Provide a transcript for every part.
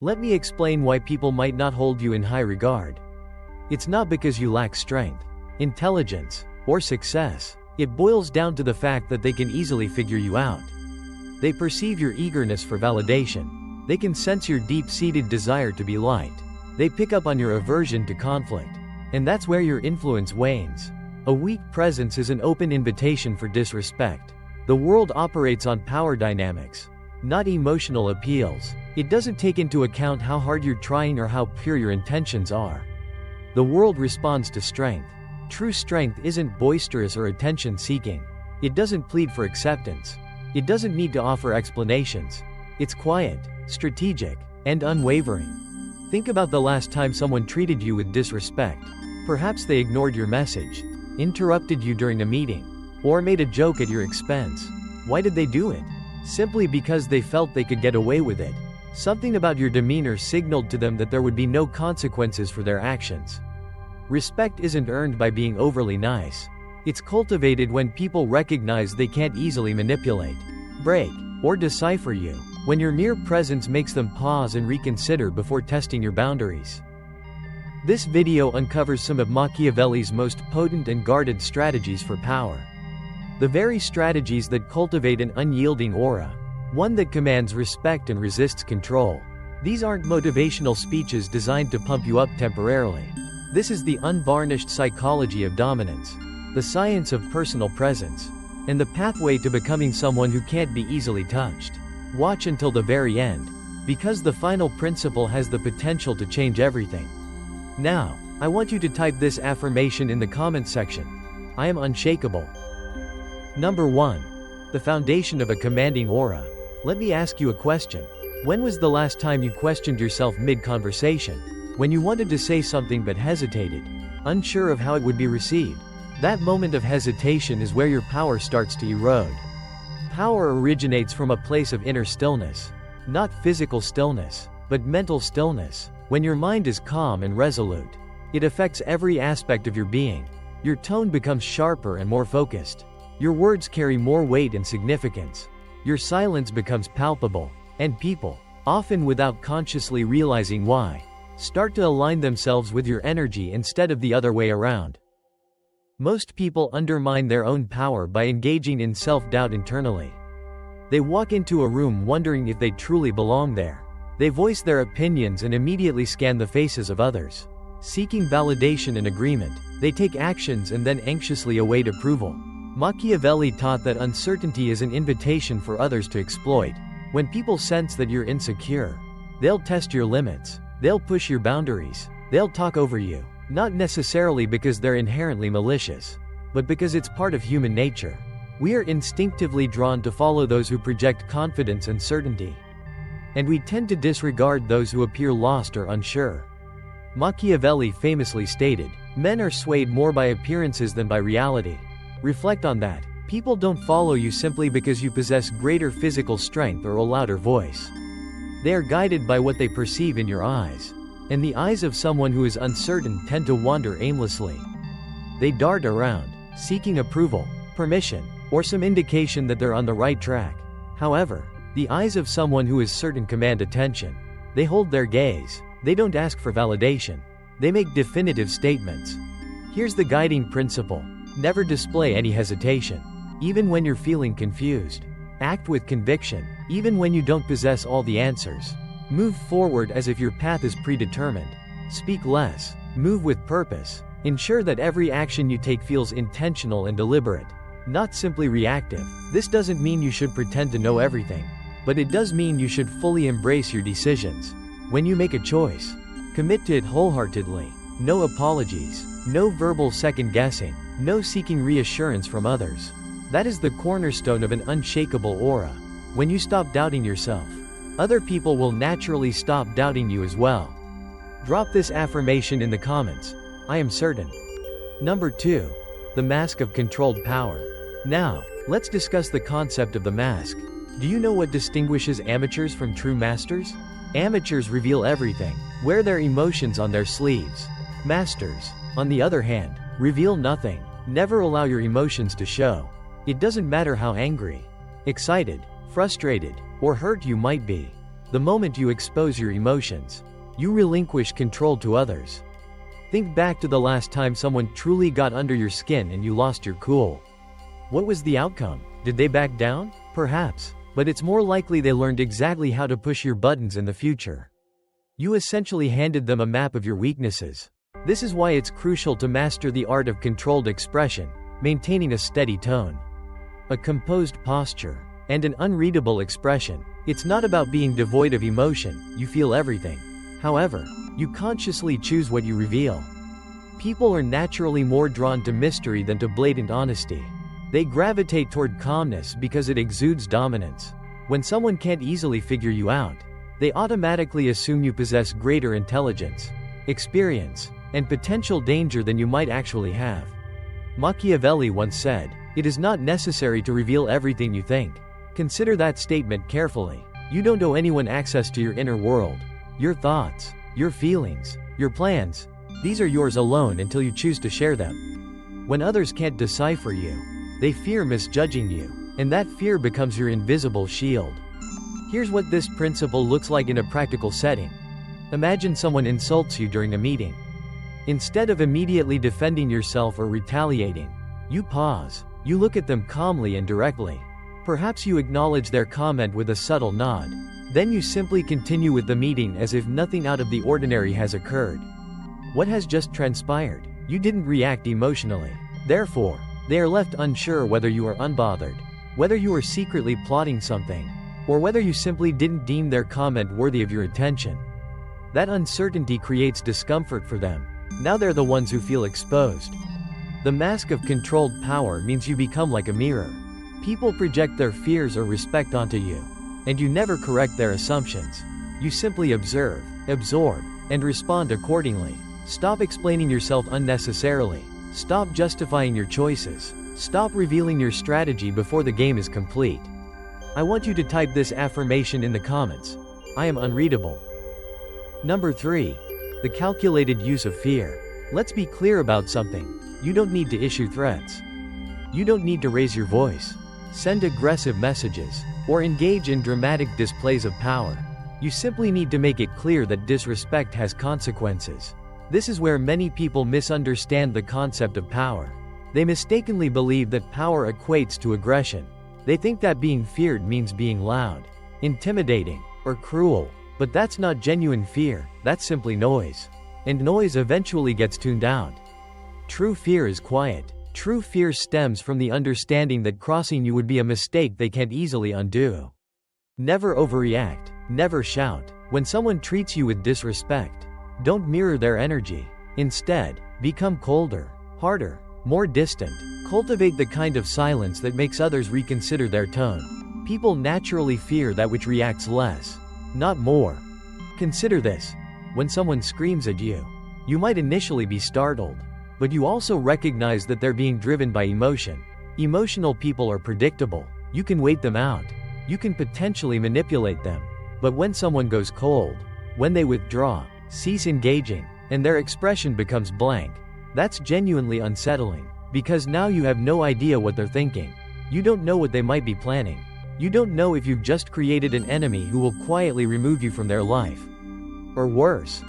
Let me explain why people might not hold you in high regard. It's not because you lack strength, intelligence, or success. It boils down to the fact that they can easily figure you out. They perceive your eagerness for validation. They can sense your deep-seated desire to be liked. They pick up on your aversion to conflict. And that's where your influence wanes. A weak presence is an open invitation for disrespect. The world operates on power dynamics, not emotional appeals. It doesn't take into account how hard you're trying or how pure your intentions are. The world responds to strength. True strength isn't boisterous or attention-seeking. It doesn't plead for acceptance. It doesn't need to offer explanations. It's quiet, strategic, and unwavering. Think about the last time someone treated you with disrespect. Perhaps they ignored your message, interrupted you during a meeting, or made a joke at your expense. Why did they do it? Simply because they felt they could get away with it. Something about your demeanor signaled to them that there would be no consequences for their actions. Respect isn't earned by being overly nice. It's cultivated when people recognize they can't easily manipulate, break, or decipher you, when your mere presence makes them pause and reconsider before testing your boundaries. This video uncovers some of Machiavelli's most potent and guarded strategies for power. The very strategies that cultivate an unyielding aura, one that commands respect and resists control. These aren't motivational speeches designed to pump you up temporarily. This is the unvarnished psychology of dominance, the science of personal presence, and the pathway to becoming someone who can't be easily touched. Watch until the very end, because the final principle has the potential to change everything. Now, I want you to type this affirmation in the comments section. I am unshakable. Number 1. The foundation of a commanding aura. Let me ask you a question. When was the last time you questioned yourself mid-conversation? When you wanted to say something but hesitated, unsure of how it would be received? That moment of hesitation is where your power starts to erode. Power originates from a place of inner stillness. Not physical stillness, but mental stillness. When your mind is calm and resolute, it affects every aspect of your being. Your tone becomes sharper and more focused. Your words carry more weight and significance. Your silence becomes palpable, and people, often without consciously realizing why, start to align themselves with your energy instead of the other way around. Most people undermine their own power by engaging in self-doubt internally. They walk into a room wondering if they truly belong there. They voice their opinions and immediately scan the faces of others. Seeking validation and agreement, they take actions and then anxiously await approval. Machiavelli taught that uncertainty is an invitation for others to exploit. When people sense that you're insecure, they'll test your limits. They'll push your boundaries. They'll talk over you, not necessarily because they're inherently malicious, but because it's part of human nature. We are instinctively drawn to follow those who project confidence and certainty. And we tend to disregard those who appear lost or unsure. Machiavelli famously stated, "Men are swayed more by appearances than by reality." Reflect on that. People don't follow you simply because you possess greater physical strength or a louder voice. They are guided by what they perceive in your eyes. And the eyes of someone who is uncertain tend to wander aimlessly. They dart around, seeking approval, permission, or some indication that they're on the right track. However, the eyes of someone who is certain command attention. They hold their gaze. They don't ask for validation. They make definitive statements. Here's the guiding principle. Never display any hesitation. Even when you're feeling confused. Act with conviction, even when you don't possess all the answers. Move forward as if your path is predetermined. Speak less. Move with purpose. Ensure that every action you take feels intentional and deliberate, not simply reactive. This doesn't mean you should pretend to know everything, but it does mean you should fully embrace your decisions. When you make a choice, commit to it wholeheartedly. No apologies, no verbal second-guessing, no seeking reassurance from others. That is the cornerstone of an unshakable aura. When you stop doubting yourself, other people will naturally stop doubting you as well. Drop this affirmation in the comments. I am certain. Number 2. The mask of controlled power. Now, let's discuss the concept of the mask. Do you know what distinguishes amateurs from true masters? Amateurs reveal everything, wear their emotions on their sleeves. Masters, on the other hand, reveal nothing. Never allow your emotions to show. It doesn't matter how angry, excited, frustrated, or hurt you might be. The moment you expose your emotions, you relinquish control to others. Think back to the last time someone truly got under your skin and you lost your cool. What was the outcome? Did they back down? Perhaps. But it's more likely they learned exactly how to push your buttons in the future. You essentially handed them a map of your weaknesses. This is why it's crucial to master the art of controlled expression, maintaining a steady tone, a composed posture, and an unreadable expression. It's not about being devoid of emotion, you feel everything. However, you consciously choose what you reveal. People are naturally more drawn to mystery than to blatant honesty. They gravitate toward calmness because it exudes dominance. When someone can't easily figure you out, they automatically assume you possess greater intelligence, experience, and potential danger than you might actually have. Machiavelli once said, "It is not necessary to reveal everything you think." Consider that statement carefully. You don't owe anyone access to your inner world. Your thoughts, your feelings, your plans, these are yours alone until you choose to share them. When others can't decipher you, they fear misjudging you, and that fear becomes your invisible shield. Here's what this principle looks like in a practical setting. Imagine someone insults you during a meeting. Instead of immediately defending yourself or retaliating, you pause. You look at them calmly and directly. Perhaps you acknowledge their comment with a subtle nod. Then you simply continue with the meeting as if nothing out of the ordinary has occurred. What has just transpired? You didn't react emotionally. Therefore, they are left unsure whether you are unbothered, whether you are secretly plotting something, or whether you simply didn't deem their comment worthy of your attention. That uncertainty creates discomfort for them. Now they're the ones who feel exposed. The mask of controlled power means you become like a mirror. People project their fears or respect onto you, and you never correct their assumptions. You simply observe, absorb, and respond accordingly. Stop explaining yourself unnecessarily. Stop justifying your choices. Stop revealing your strategy before the game is complete. I want you to type this affirmation in the comments. I am unreadable. Number 3. The calculated use of fear. Let's be clear about something. You don't need to issue threats. You don't need to raise your voice, send aggressive messages, or engage in dramatic displays of power. You simply need to make it clear that disrespect has consequences. This is where many people misunderstand the concept of power. They mistakenly believe that power equates to aggression. They think that being feared means being loud, intimidating, or cruel. But that's not genuine fear, that's simply noise. And noise eventually gets tuned out. True fear is quiet. True fear stems from the understanding that crossing you would be a mistake they can't easily undo. Never overreact. Never shout. When someone treats you with disrespect, don't mirror their energy. Instead, become colder, harder, more distant. Cultivate the kind of silence that makes others reconsider their tone. People naturally fear that which reacts less, not more. Consider this. When someone screams at you, you might initially be startled, but you also recognize that they're being driven by emotion. Emotional people are predictable. You can wait them out. You can potentially manipulate them. But when someone goes cold, when they withdraw, cease engaging, and their expression becomes blank, that's genuinely unsettling, because now you have no idea what they're thinking. You don't know what they might be planning. You don't know if you've just created an enemy who will quietly remove you from their life. Or worse.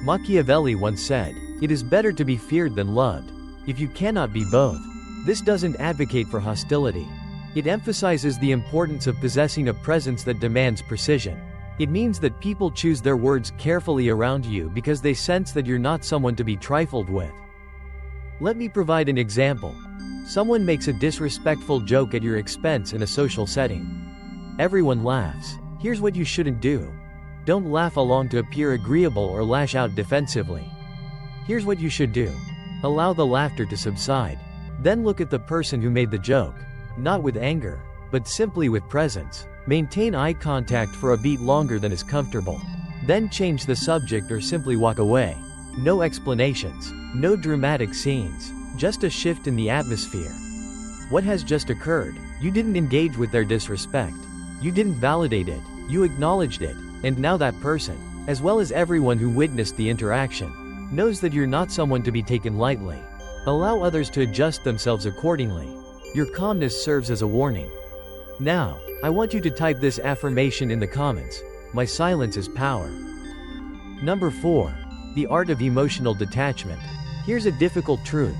Machiavelli once said, "It is better to be feared than loved." If you cannot be both, this doesn't advocate for hostility. It emphasizes the importance of possessing a presence that demands precision. It means that people choose their words carefully around you because they sense that you're not someone to be trifled with. Let me provide an example. Someone makes a disrespectful joke at your expense in a social setting. Everyone laughs. Here's what you shouldn't do. Don't laugh along to appear agreeable or lash out defensively. Here's what you should do. Allow the laughter to subside. Then look at the person who made the joke. Not with anger, but simply with presence. Maintain eye contact for a beat longer than is comfortable. Then change the subject or simply walk away. No explanations. No dramatic scenes. Just a shift in the atmosphere. What has just occurred? You didn't engage with their disrespect. You didn't validate it. You acknowledged it. And now that person, as well as everyone who witnessed the interaction, knows that you're not someone to be taken lightly. Allow others to adjust themselves accordingly. Your calmness serves as a warning. Now, I want you to type this affirmation in the comments. My silence is power. Number 4. The art of emotional detachment. Here's a difficult truth.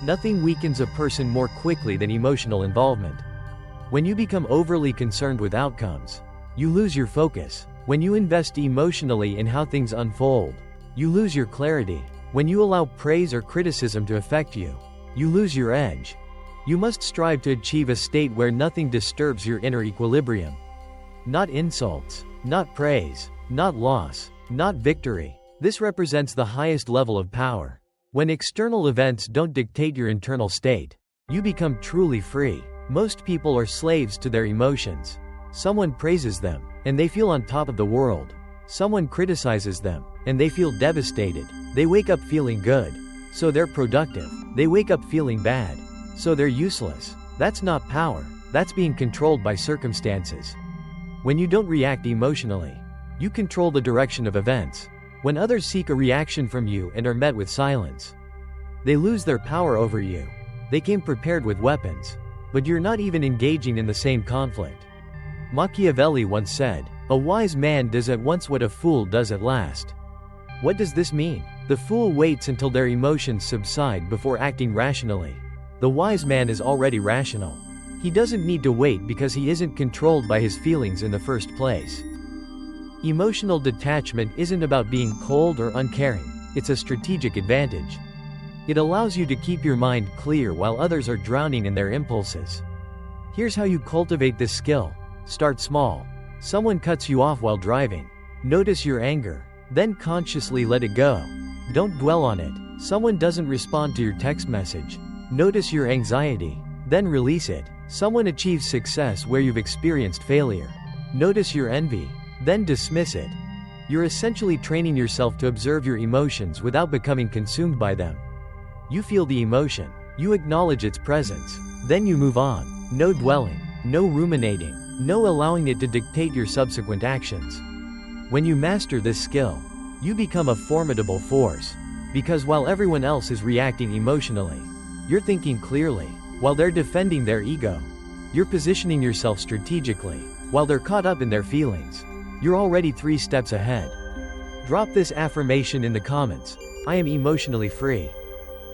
Nothing weakens a person more quickly than emotional involvement. When you become overly concerned with outcomes, you lose your focus. When you invest emotionally in how things unfold, you lose your clarity. When you allow praise or criticism to affect you, you lose your edge. You must strive to achieve a state where nothing disturbs your inner equilibrium. Not insults, not praise, not loss, not victory. This represents the highest level of power. When external events don't dictate your internal state, you become truly free. Most people are slaves to their emotions. Someone praises them, and they feel on top of the world. Someone criticizes them, and they feel devastated. They wake up feeling good, so they're productive. They wake up feeling bad, so they're useless. That's not power, that's being controlled by circumstances. When you don't react emotionally, you control the direction of events. When others seek a reaction from you and are met with silence, they lose their power over you. They came prepared with weapons, but you're not even engaging in the same conflict. Machiavelli once said, "A wise man does at once what a fool does at last." What does this mean? The fool waits until their emotions subside before acting rationally. The wise man is already rational. He doesn't need to wait because he isn't controlled by his feelings in the first place. Emotional detachment isn't about being cold or uncaring, it's a strategic advantage. It allows you to keep your mind clear while others are drowning in their impulses. Here's how you cultivate this skill. Start small. Someone cuts you off while driving. Notice your anger, then consciously let it go. Don't dwell on it. Someone doesn't respond to your text message. Notice your anxiety, then release it. Someone achieves success where you've experienced failure. Notice your envy, then dismiss it. You're essentially training yourself to observe your emotions without becoming consumed by them. You feel the emotion, you acknowledge its presence, then you move on. No dwelling, no ruminating, no allowing it to dictate your subsequent actions. When you master this skill, you become a formidable force. Because while everyone else is reacting emotionally, you're thinking clearly. While they're defending their ego, you're positioning yourself strategically. While they're caught up in their feelings, you're already 3 steps ahead. Drop this affirmation in the comments. I am emotionally free.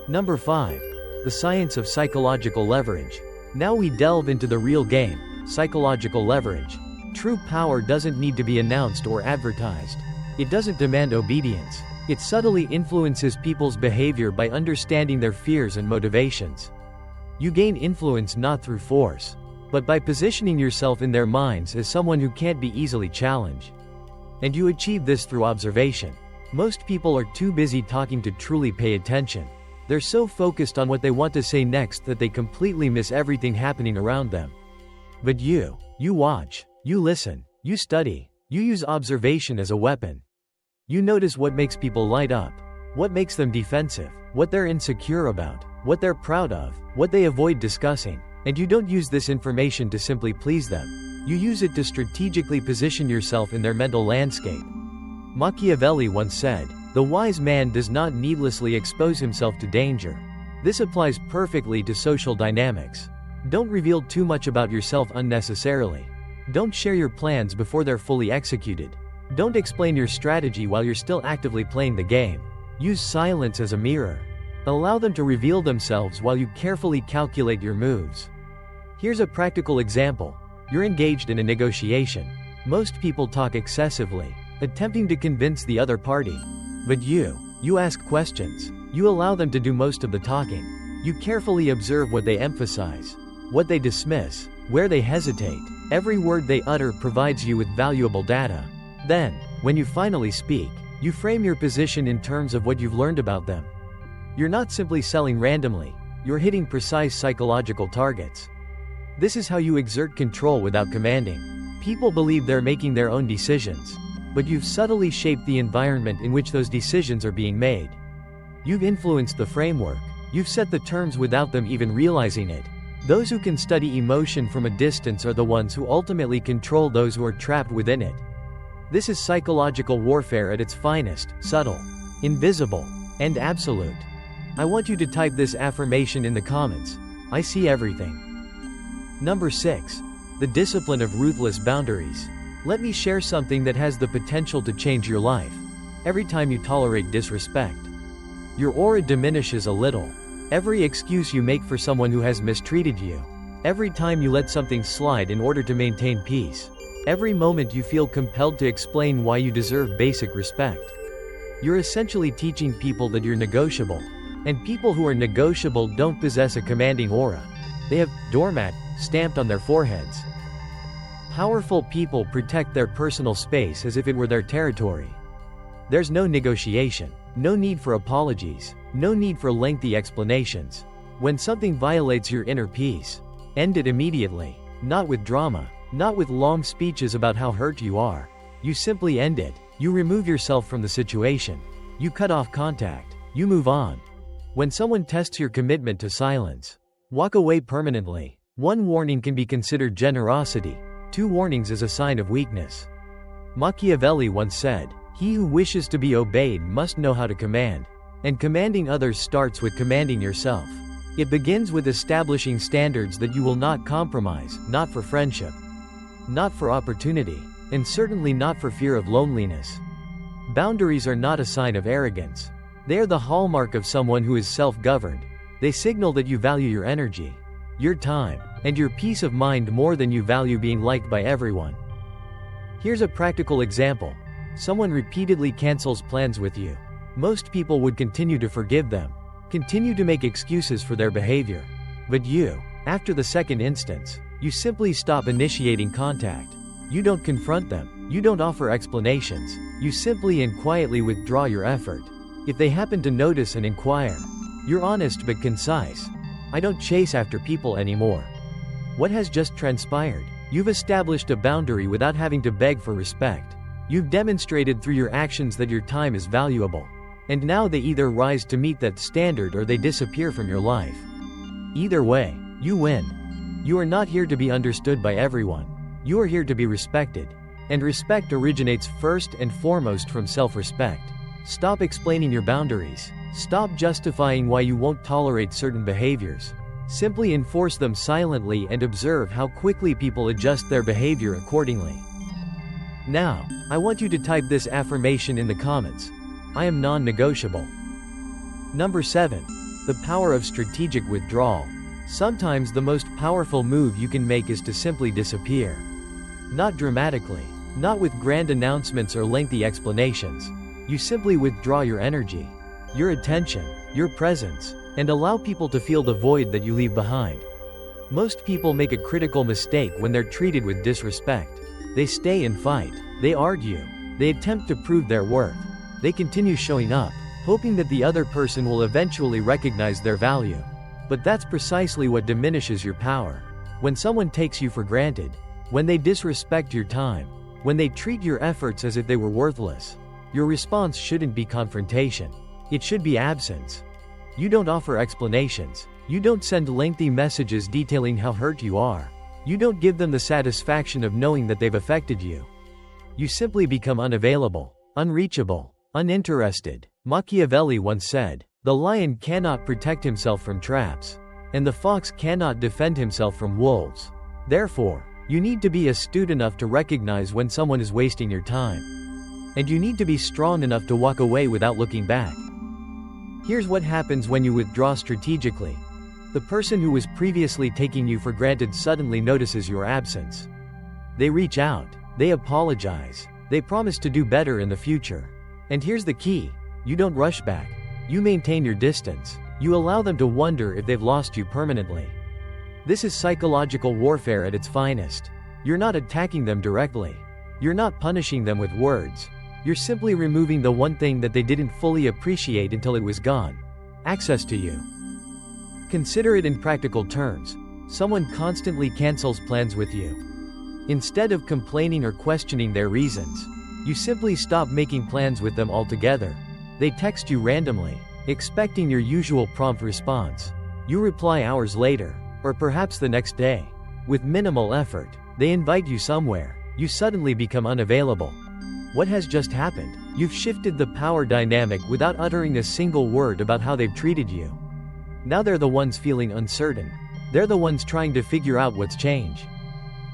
Number 5. The science of psychological leverage. Now we delve into the real game, psychological leverage. True power doesn't need to be announced or advertised. It doesn't demand obedience. It subtly influences people's behavior by understanding their fears and motivations. You gain influence not through force, but by positioning yourself in their minds as someone who can't be easily challenged. And you achieve this through observation. Most people are too busy talking to truly pay attention. They're so focused on what they want to say next that they completely miss everything happening around them. But you watch, you listen, you study, you use observation as a weapon. You notice what makes people light up, what makes them defensive, what they're insecure about, what they're proud of, what they avoid discussing, and you don't use this information to simply please them. You use it to strategically position yourself in their mental landscape. Machiavelli once said, "The wise man does not needlessly expose himself to danger." This applies perfectly to social dynamics. Don't reveal too much about yourself unnecessarily. Don't share your plans before they're fully executed. Don't explain your strategy while you're still actively playing the game. Use silence as a mirror. Allow them to reveal themselves while you carefully calculate your moves. Here's a practical example. You're engaged in a negotiation. Most people talk excessively, attempting to convince the other party. But you ask questions. You allow them to do most of the talking. You carefully observe what they emphasize, what they dismiss, where they hesitate. Every word they utter provides you with valuable data. Then, when you finally speak, you frame your position in terms of what you've learned about them. You're not simply selling randomly, you're hitting precise psychological targets. This is how you exert control without commanding. People believe they're making their own decisions, but you've subtly shaped the environment in which those decisions are being made. You've influenced the framework, you've set the terms without them even realizing it. Those who can study emotion from a distance are the ones who ultimately control those who are trapped within it. This is psychological warfare at its finest, subtle, invisible, and absolute. I want you to type this affirmation in the comments. I see everything. Number 6. The discipline of ruthless boundaries. Let me share something that has the potential to change your life. Every time you tolerate disrespect, your aura diminishes a little. Every excuse you make for someone who has mistreated you, every time you let something slide in order to maintain peace, every moment you feel compelled to explain why you deserve basic respect, you're essentially teaching people that you're negotiable. And people who are negotiable don't possess a commanding aura. They have doormat stamped on their foreheads. Powerful people protect their personal space as if it were their territory. There's no negotiation, no need for apologies, no need for lengthy explanations. When something violates your inner peace, end it immediately. Not with drama, not with long speeches about how hurt you are. You simply end it. You remove yourself from the situation. You cut off contact. You move on. When someone tests your commitment to silence, walk away permanently. 1 warning can be considered generosity. 2 warnings is a sign of weakness. Machiavelli once said, "He who wishes to be obeyed must know how to command." And commanding others starts with commanding yourself. It begins with establishing standards that you will not compromise, not for friendship, not for opportunity, and certainly not for fear of loneliness. Boundaries are not a sign of arrogance. They are the hallmark of someone who is self-governed. They signal that you value your energy, your time, and your peace of mind more than you value being liked by everyone. Here's a practical example. Someone repeatedly cancels plans with you. Most people would continue to forgive them, continue to make excuses for their behavior. But you, after the second instance, you simply stop initiating contact. You don't confront them. You don't offer explanations. You simply and quietly withdraw your effort. If they happen to notice and inquire, you're honest but concise. "I don't chase after people anymore." What has just transpired? You've established a boundary without having to beg for respect. You've demonstrated through your actions that your time is valuable. And now they either rise to meet that standard or they disappear from your life. Either way, you win. You are not here to be understood by everyone. You are here to be respected. And respect originates first and foremost from self-respect. Stop explaining your boundaries. Stop justifying why you won't tolerate certain behaviors. Simply enforce them silently and observe how quickly people adjust their behavior accordingly. Now, I want you to type this affirmation in the comments. I am non-negotiable. Number 7. The power of strategic withdrawal. Sometimes the most powerful move you can make is to simply disappear. Not dramatically, not with grand announcements or lengthy explanations. You simply withdraw your energy, your attention, your presence, and allow people to feel the void that you leave behind. Most people make a critical mistake when they're treated with disrespect. They stay and fight. They argue. They attempt to prove their worth. They continue showing up, hoping that the other person will eventually recognize their value. But that's precisely what diminishes your power. When someone takes you for granted, when they disrespect your time, when they treat your efforts as if they were worthless, your response shouldn't be confrontation. It should be absence. You don't offer explanations. You don't send lengthy messages detailing how hurt you are. You don't give them the satisfaction of knowing that they've affected you. You simply become unavailable, unreachable, uninterested. Machiavelli once said, "The lion cannot protect himself from traps, and the fox cannot defend himself from wolves." Therefore, you need to be astute enough to recognize when someone is wasting your time. And you need to be strong enough to walk away without looking back. Here's what happens when you withdraw strategically. The person who was previously taking you for granted suddenly notices your absence. They reach out. They apologize. They promise to do better in the future. And here's the key. You don't rush back. You maintain your distance. You allow them to wonder if they've lost you permanently. This is psychological warfare at its finest. You're not attacking them directly. You're not punishing them with words. You're simply removing the one thing that they didn't fully appreciate until it was gone: access to you. Consider it in practical terms. Someone constantly cancels plans with you. Instead of complaining or questioning their reasons, you simply stop making plans with them altogether. They text you randomly, expecting your usual prompt response. You reply hours later, or perhaps the next day. With minimal effort, they invite you somewhere. You suddenly become unavailable. What has just happened? You've shifted the power dynamic without uttering a single word about how they've treated you. Now they're the ones feeling uncertain. They're the ones trying to figure out what's changed.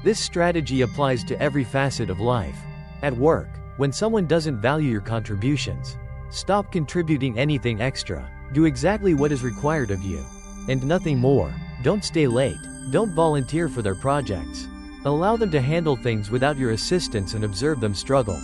This strategy applies to every facet of life. At work, when someone doesn't value your contributions, stop contributing anything extra. Do exactly what is required of you, and nothing more. Don't stay late. Don't volunteer for their projects. Allow them to handle things without your assistance and observe them struggle.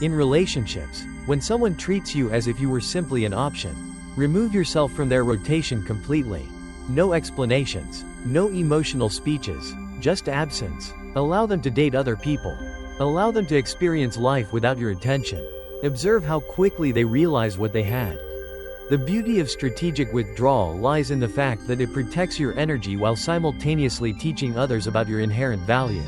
In relationships, when someone treats you as if you were simply an option, remove yourself from their rotation completely. No explanations, no emotional speeches, just absence. Allow them to date other people. Allow them to experience life without your attention. Observe how quickly they realize what they had. The beauty of strategic withdrawal lies in the fact that it protects your energy while simultaneously teaching others about your inherent value.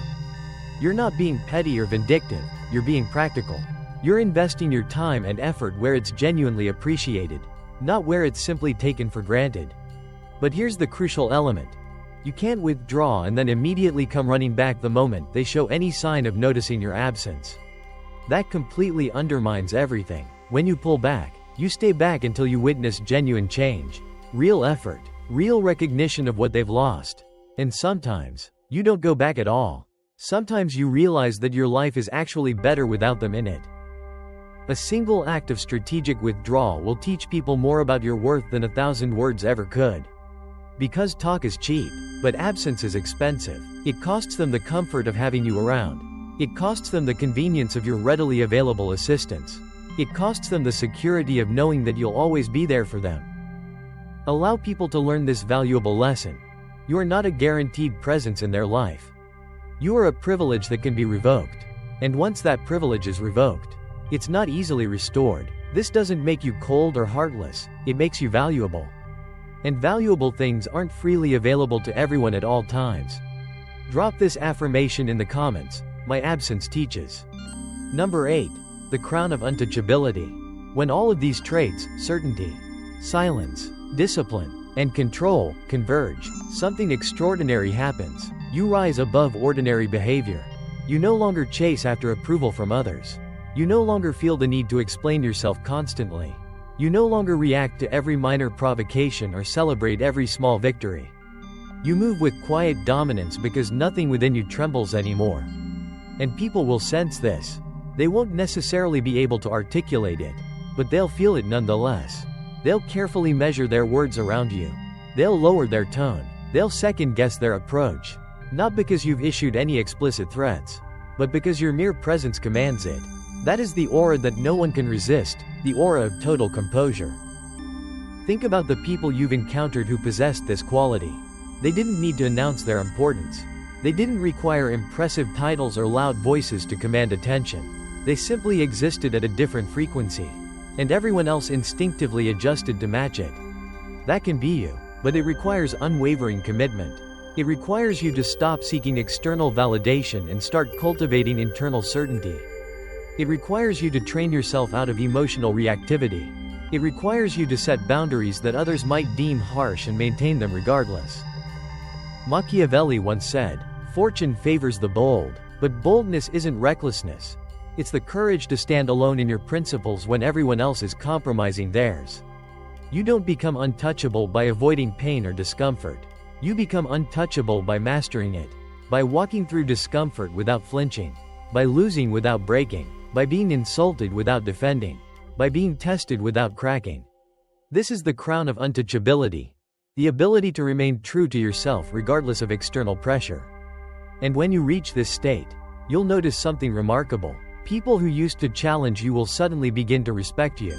You're not being petty or vindictive, you're being practical. You're investing your time and effort where it's genuinely appreciated, not where it's simply taken for granted. But here's the crucial element. You can't withdraw and then immediately come running back the moment they show any sign of noticing your absence. That completely undermines everything. When you pull back, you stay back until you witness genuine change, real effort, real recognition of what they've lost. And sometimes, you don't go back at all. Sometimes you realize that your life is actually better without them in it. A single act of strategic withdrawal will teach people more about your worth than 1,000 words ever could. Because talk is cheap, but absence is expensive. It costs them the comfort of having you around. It costs them the convenience of your readily available assistance. It costs them the security of knowing that you'll always be there for them. Allow people to learn this valuable lesson. You are not a guaranteed presence in their life. You are a privilege that can be revoked. And once that privilege is revoked, it's not easily restored. This doesn't make you cold or heartless, it makes you valuable. And valuable things aren't freely available to everyone at all times. Drop this affirmation in the comments. My absence teaches. Number 8. The crown of untouchability. When all of these traits, certainty, silence, discipline, and control, converge, something extraordinary happens. You rise above ordinary behavior. You no longer chase after approval from others. You no longer feel the need to explain yourself constantly. You no longer react to every minor provocation or celebrate every small victory. You move with quiet dominance because nothing within you trembles anymore. And people will sense this. They won't necessarily be able to articulate it, but they'll feel it nonetheless. They'll carefully measure their words around you. They'll lower their tone. They'll second-guess their approach. Not because you've issued any explicit threats, but because your mere presence commands it. That is the aura that no one can resist, the aura of total composure. Think about the people you've encountered who possessed this quality. They didn't need to announce their importance. They didn't require impressive titles or loud voices to command attention. They simply existed at a different frequency, and everyone else instinctively adjusted to match it. That can be you, but it requires unwavering commitment. It requires you to stop seeking external validation and start cultivating internal certainty. It requires you to train yourself out of emotional reactivity. It requires you to set boundaries that others might deem harsh and maintain them regardless. Machiavelli once said, "Fortune favors the bold, but boldness isn't recklessness. It's the courage to stand alone in your principles when everyone else is compromising theirs." You don't become untouchable by avoiding pain or discomfort. You become untouchable by mastering it, by walking through discomfort without flinching, by losing without breaking, by being insulted without defending, by being tested without cracking. This is the crown of untouchability, the ability to remain true to yourself regardless of external pressure. And when you reach this state, you'll notice something remarkable. People who used to challenge you will suddenly begin to respect you.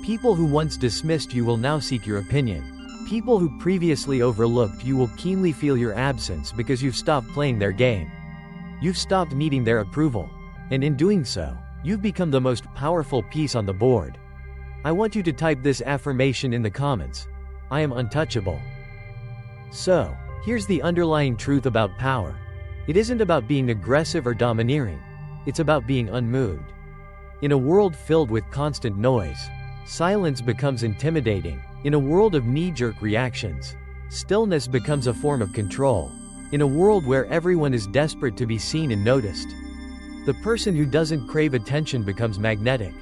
People who once dismissed you will now seek your opinion. People who previously overlooked you will keenly feel your absence because you've stopped playing their game. You've stopped needing their approval. And in doing so, you've become the most powerful piece on the board. I want you to type this affirmation in the comments. I am untouchable. So, here's the underlying truth about power. It isn't about being aggressive or domineering. It's about being unmoved. In a world filled with constant noise, silence becomes intimidating. In a world of knee-jerk reactions, stillness becomes a form of control. In a world where everyone is desperate to be seen and noticed, the person who doesn't crave attention becomes magnetic.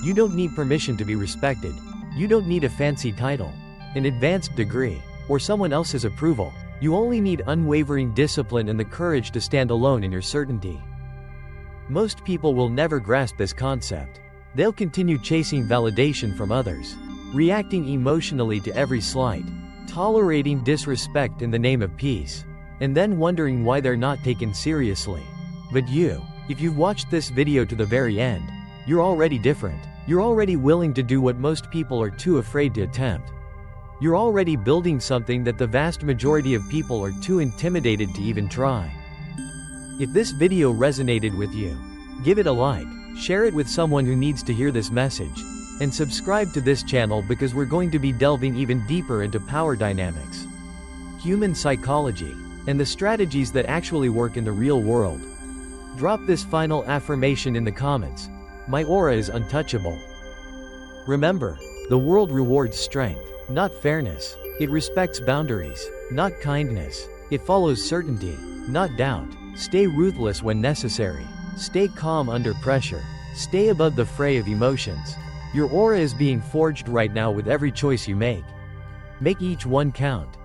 You don't need permission to be respected. You don't need a fancy title, an advanced degree, or someone else's approval. You only need unwavering discipline and the courage to stand alone in your certainty. Most people will never grasp this concept. They'll continue chasing validation from others, reacting emotionally to every slight, tolerating disrespect in the name of peace, and then wondering why they're not taken seriously. But you, if you've watched this video to the very end, you're already different. You're already willing to do what most people are too afraid to attempt. You're already building something that the vast majority of people are too intimidated to even try. If this video resonated with you, give it a like, share it with someone who needs to hear this message, and subscribe to this channel because we're going to be delving even deeper into power dynamics, human psychology, and the strategies that actually work in the real world. Drop this final affirmation in the comments. My aura is untouchable. Remember, the world rewards strength, not fairness. It respects boundaries, not kindness. It follows certainty, not doubt. Stay ruthless when necessary. Stay calm under pressure. Stay above the fray of emotions. Your aura is being forged right now with every choice you make. Make each one count.